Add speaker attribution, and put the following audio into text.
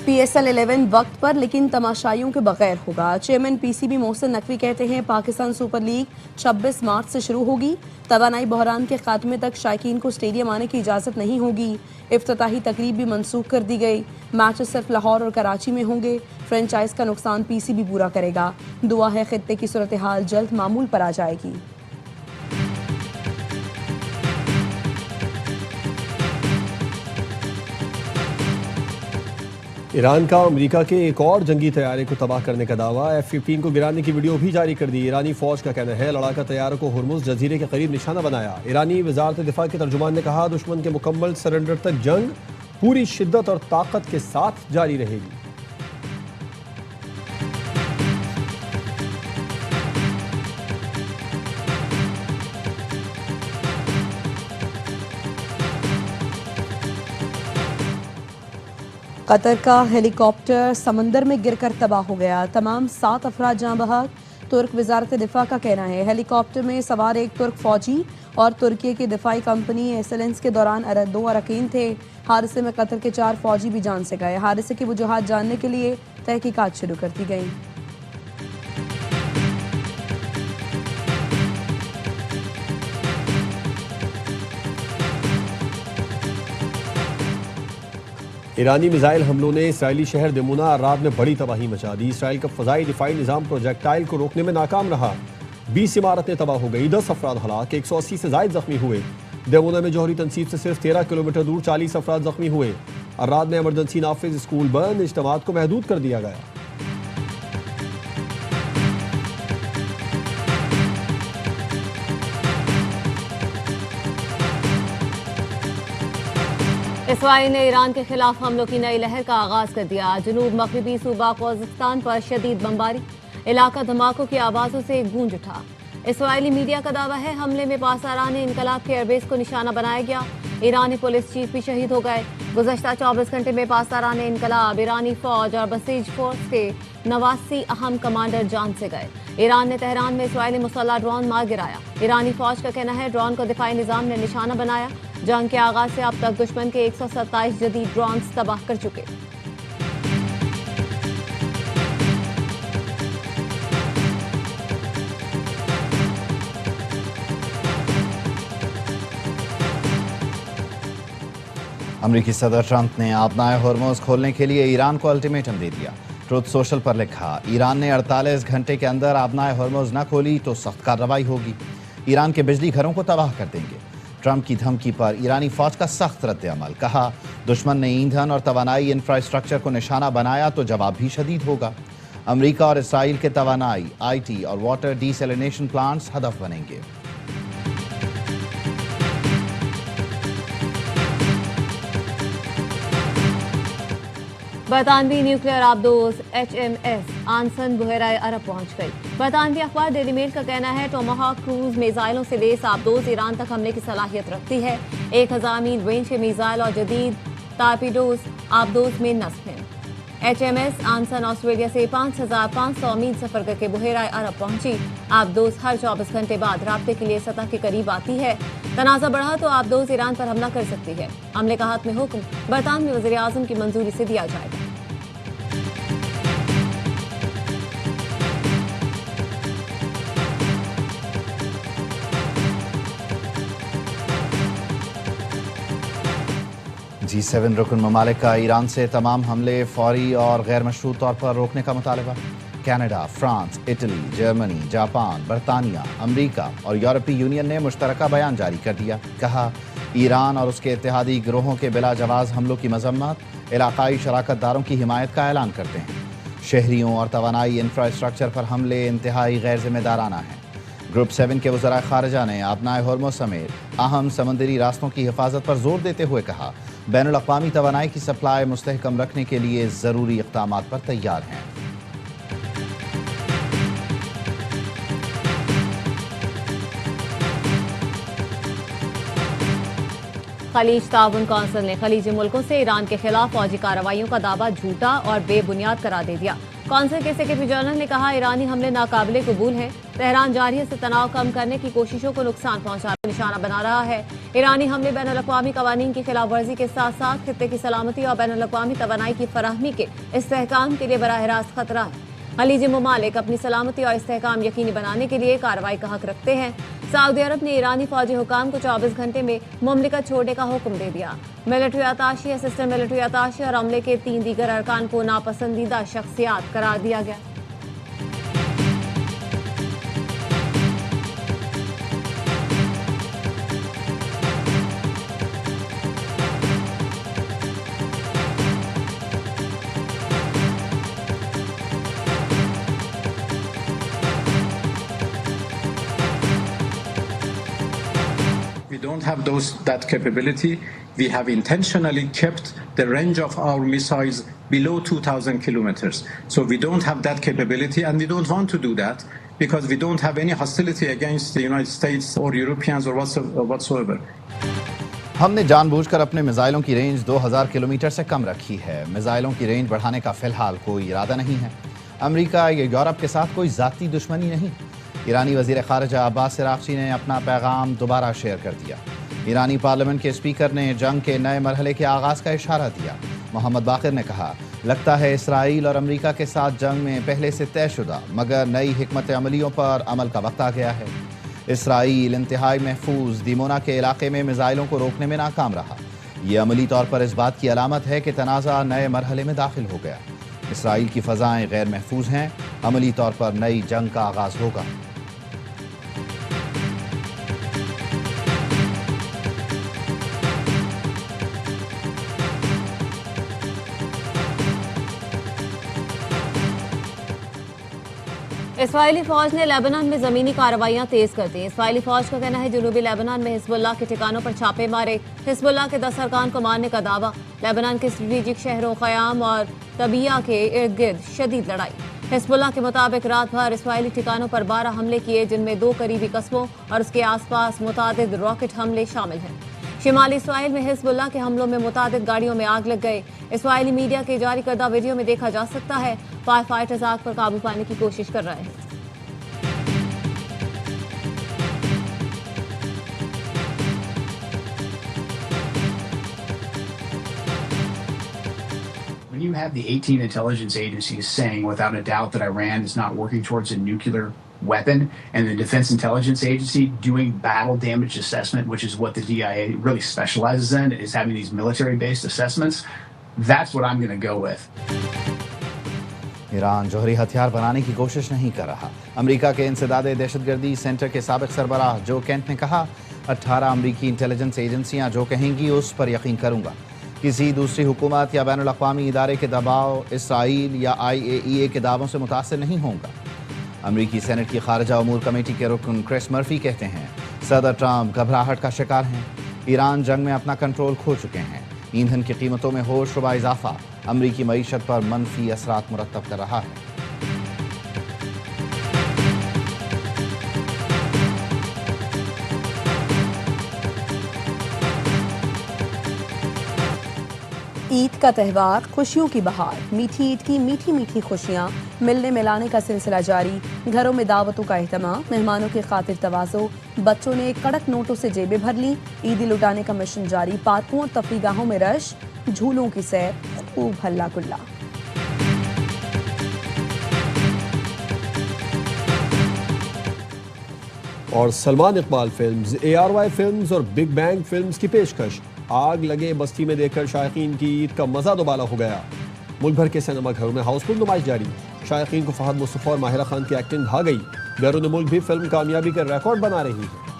Speaker 1: PSL 11 वक्त पर लेकिन तमाशाइयों के बगैर होगा। चेयरमैन PCB मोहसिन नकवी कहते हैं पाकिस्तान सुपर लीग 26 मार्च से शुरू होगी। तवानाई बहरान के खात्मे तक शायकीन को स्टेडियम आने की इजाज़त नहीं होगी। इफ्तिताही तकरीब भी मनसूख कर दी गई। मैचेस सिर्फ लाहौर और कराची में होंगे। फ्रेंचाइज का नुकसान PCB पूरा करेगा। दुआ है खित्ते की सूरत हाल जल्द मामूल पर आ जाएगी।
Speaker 2: ईरान का अमेरिका के एक और जंगी तैयारे को तबाह करने का दावा। F-15 को गिराने की वीडियो भी जारी कर दी। ईरानी फौज का कहना है लड़ाका तैयारों को हुर्मुज़ जजीरे के करीब निशाना बनाया। ईरानी वजारत दिफा के तर्जुमान ने कहा दुश्मन के मुकम्मल सरेंडर तक जंग पूरी शिद्दत और ताकत के साथ जारी रहेगी।
Speaker 1: कतर का हेलीकॉप्टर समंदर में गिरकर तबाह हो गया। तमाम 7 अफराद जाँ बहक। तुर्क वजारत दिफा का कहना है हेलीकॉप्टर में सवार एक तुर्क फौजी और तुर्की की दिफाई कंपनी एसेलेंस के दौरान 2 अरकान थे। हादसे में कतर के 4 फौजी भी जान से गए। हादसे की वजूहात जानने के लिए तहकीकात शुरू कर दी गई।
Speaker 2: ईरानी मिसाइल हमलों ने इसराइली शहर दिमुना अर्राब में बड़ी तबाही मचा दी। इसराइल का फजाई दिफाई निजाम प्रोजेक्टाइल को रोकने में नाकाम रहा। 20 इमारतें तबाह हो गई, 10 अफराद हलाक, 180 से जायद जख्मी हुए। दिमुना में जौहरी तनसीब से सिर्फ 13 किलोमीटर दूर 40 अफराद जख्मी हुए। अर्राब में एमरजेंसी नाफिज, स्कूल बंद, इज्तिमात को महदूद कर दिया गया।
Speaker 3: इसराइल ने ईरान के खिलाफ हमलों की नई लहर का आगाज कर दिया। जनूब मगरबी सूबा कजाकिस्तान पर शदीद बमबारी, इलाका धमाकों की आवाजों से गूंज उठा। इसराइली मीडिया का दावा है हमले में पासदारान इनकलाब के एयरबेस को निशाना बनाया गया। ईरानी पुलिस चीफ भी शहीद हो गए। गुज़श्ता 24 घंटे में पासदारान इनकलाब, ईरानी फौज और बसीज फोर्स के 89 अहम कमांडर जान से गए। ईरान ने तेहरान में इसराइली मुसल्लह ड्रोन मार गिराया। ईरानी फौज का कहना है ड्रोन को दिफाई निजाम ने निशाना बनाया। जंग के आगाज से अब तक दुश्मन के 127 जदीद ड्रोन्स तबाह कर चुके।
Speaker 4: अमरीकी सदर ट्रंप ने आबनाए होर्मुज़ खोलने के लिए ईरान को अल्टीमेटम दे दिया। ट्रुथ सोशल पर लिखा ईरान ने 48 घंटे के अंदर आबनाए होर्मुज़ न खोली तो सख्त कार्रवाई होगी। ईरान के बिजली घरों को तबाह कर देंगे। ट्रंप की धमकी पर ईरानी फौज का सख्त रद्द-ए-अमल। कहा दुश्मन ने ईंधन और तवानाई इंफ्रास्ट्रक्चर को निशाना बनाया तो जवाब भी शदीद होगा। अमरीका और इसराइल के तवानाई, IT और वाटर डीसैलिनेशन प्लांट्स हदफ बनेंगे।
Speaker 3: बरतानवी न्यूक्लियर आबदोज HMS आनसन बुहराए अरब पहुंच गई। बरतानवी अखबार डेली मेल का कहना है टोमाहाक क्रूज मिसाइलों से लैस आबदोज ईरान तक हमले की सलाहियत रखती है। 1000 मील रेंज के मिसाइल और जदीद टारपीडोज आबदोज में नस्ब हैं। HMS आनसन ऑस्ट्रेलिया से 5500 मील सफर करके बुहराए अरब पहुंची। आबदोज हर 24 घंटे बाद राब्ते के लिए सतह के करीब आती है। तनाज़ा बढ़ा तो आबदोज ईरान पर हमला कर सकती है। हमले का हाथ में हुक्म बरतानवी वज़ीर आज़म की मंजूरी से दिया जाएगा।
Speaker 4: G7 रुकन ममालिक का ईरान से तमाम हमले फौरी और गैर मशरूत तौर पर रोकने का मुतालबा। Canada, France, Italy, Germany, Japan, बरतानिया, अमरीका और यूरोपीय यूनियन ने मुश्तरका बयान जारी कर दिया। कहा ईरान और उसके इत्तेहादी गिरोहों के बिला जवाज हमलों की मजम्मत, इलाकाई शराकतदारों की हिमायत का ऐलान करते हैं। शहरियों और तवानाई इंफ्रास्ट्रक्चर पर हमले इंतहाई गैर जिम्मेदाराना हैं। ग्रुप 7 के वज़राए खारजा ने आबनाए होर्मुज़ समेत अहम समंदरी रास्तों की हिफाजत पर जोर देते हुए कहा बैनुल अक़वामी तवानाई की सप्लाई मुस्तहकम रखने के लिए ज़रूरी इक़दामात पर तैयार हैं।
Speaker 3: खलीज ताउन कौंसिल ने खलीजी मुल्कों से ईरान के खिलाफ फौजी कार्रवाइयों का दावा झूठा और बेबुनियाद करार दे दिया। कौंसिल के सेक्रेटरी जनरल ने कहा, ईरानी हमले नाकाबिले कबूल है। तेहरान जारहियत से तनाव कम करने की कोशिशों को नुकसान पहुंचाने का निशाना बना रहा है। ईरानी हमले बैनुल-अक़वामी कवानीन की खिलाफ वर्जी के साथ साथ खित्ते की सलामती और बैनुल-अक़वामी तवानाई की फराहमी के इस्तेहकाम के लिए बराह रास्त खतरा है। खलीजी ममालिक अपनी सलामती और इस्तेहकाम यकीनी बनाने के लिए कार्रवाई का हक रखते हैं। सऊदी अरब ने ईरानी फौजी हुकाम को 24 घंटे में मुमलिकत छोड़ने का हुक्म दे दिया। Military attaché, assistant military attaché और अमले के 3 दीगर अरकान को नापसंदीदा शख्सियात करार दिया गया।
Speaker 5: We don't have that capability. We have intentionally kept the range of our missiles below 2,000 kilometers. So we don't have that capability, and we don't want to do that because we don't have any hostility against the United States or Europeans or whatsoever.
Speaker 4: हमने जानबूझकर अपने मिसाइलों की range 2000 kilometre से कम रखी है। मिसाइलों की रेंज बढ़ाने का फिलहाल कोई इरादा नहीं है। अमेरिका या यूरोप के साथ कोई जाती दुश्मनी नहीं। ईरानी वजीर खारजा अब्बास अराग़ची ने अपना पैगाम दोबारा शेयर कर दिया। ईरानी पार्लियामेंट के स्पीकर ने जंग के नए मरहले के आगाज़ का इशारा दिया। मोहम्मद बाक़िर ने कहा, लगता है इसराइल और अमेरिका के साथ जंग में पहले से तयशुदा मगर नई हिकमत अमलियों पर अमल का वक्त आ गया है। इसराइल इंतहाई महफूज दिमोना के इलाके में मिसाइलों को रोकने में नाकाम रहा। ये अमली तौर पर इस बात की अलामत है कि तनाज़ा नए मरहले में दाखिल हो गया। इसराइल की फ़ज़ाएँ गैर महफूज हैं। अमली तौर पर नई जंग का आगाज़ होगा।
Speaker 3: इसराइली फौज ने लेबनान में जमीनी कार्रवाइयां तेज कर दी। इसराइली फौज का कहना है, जनूबी लेबनान में हिजबुल्लाह के ठिकानों पर छापे मारे। हिजबुल्लाह के 10 अरकान को मारने का दावा। लेबनान के स्ट्रेटेजिक शहरों क़याम और तबिया के इर्द गिर्द शदीद लड़ाई। हिजबुल्लाह के मुताबिक रात भर इसराइली ठिकानों पर 12 हमले किए, जिनमें 2 करीबी कस्बों और उसके आसपास मुतादिद रॉकेट हमले शामिल हैं। शिमाली इसराइल में हिजबुल्लाह के हमलों में मुतादिद गाड़ियों में आग लग गए। इसराइली मीडिया के जारी करदा वीडियो में देखा जा सकता है फायर फाइटर्स आग पर काबू पाने की कोशिश कर रहे हैं।
Speaker 6: When you have the 18 intelligence agencies saying without a doubt that Iran is not working towards a nuclear weapon, and the Defense Intelligence Agency doing battle damage assessment, which is what the DIA really specializes in, is having these military-based assessments, that's what I'm going to go with.
Speaker 4: Iran जौहरी हथियार बनाने की कोशिश नहीं कर रहा। America के इंसदादे दहशतगर्दी सेंटर के साबिक सरबराह जो केंट ने कहा, 18 अमेरिकी इंटेलिजेंस एजेंसियां जो कहेंगी उस पर यकीन करूंगा। किसी दूसरी हुकूमत या बैनुल अक़वामी इदारे के दबाव, इसराइल या IAEA के दावों से मुतासिर नहीं होगा। अमेरिकी सेनेट की खारजा अमूर कमेटी के रुकन क्रिस मर्फी कहते हैं, सदर ट्रंप घबराहट का शिकार हैं। ईरान जंग में अपना कंट्रोल खो चुके हैं। ईंधन की कीमतों में होशरुबा इजाफा अमेरिकी मईशत पर मनफी असरात मुरतब कर रहा है।
Speaker 1: ईद का त्यौहार, खुशियों की बहार, मीठी ईद की मीठी मीठी खुशियाँ, मिलने मिलाने का सिलसिला जारी। घरों में दावतों का एहतमाम, मेहमानों की खातिर तवाज़ो। बच्चों ने कड़क नोटों से जेबें भर ली। ईदी लुटाने का मिशन जारी। पार्कों और तफरीगाहों में रश, झूलों की सैर, खूब हल्ला गुल्ला।
Speaker 2: और Salman Iqbal films, ARY films और बिग बैंग फिल्म्स की पेशकश। आग लगे बस्ती में देखकर शायकीन की ईद का मजा दोबाला हो गया। मुल्क भर के सिनेमा घरों में हाउसफुल नुमाइश जारी। शायकीन को फहद मुस्तफा और माहिरा खान की एक्टिंग भा गई। बैरून मुल्क भी फिल्म कामयाबी का रिकॉर्ड बना रही है।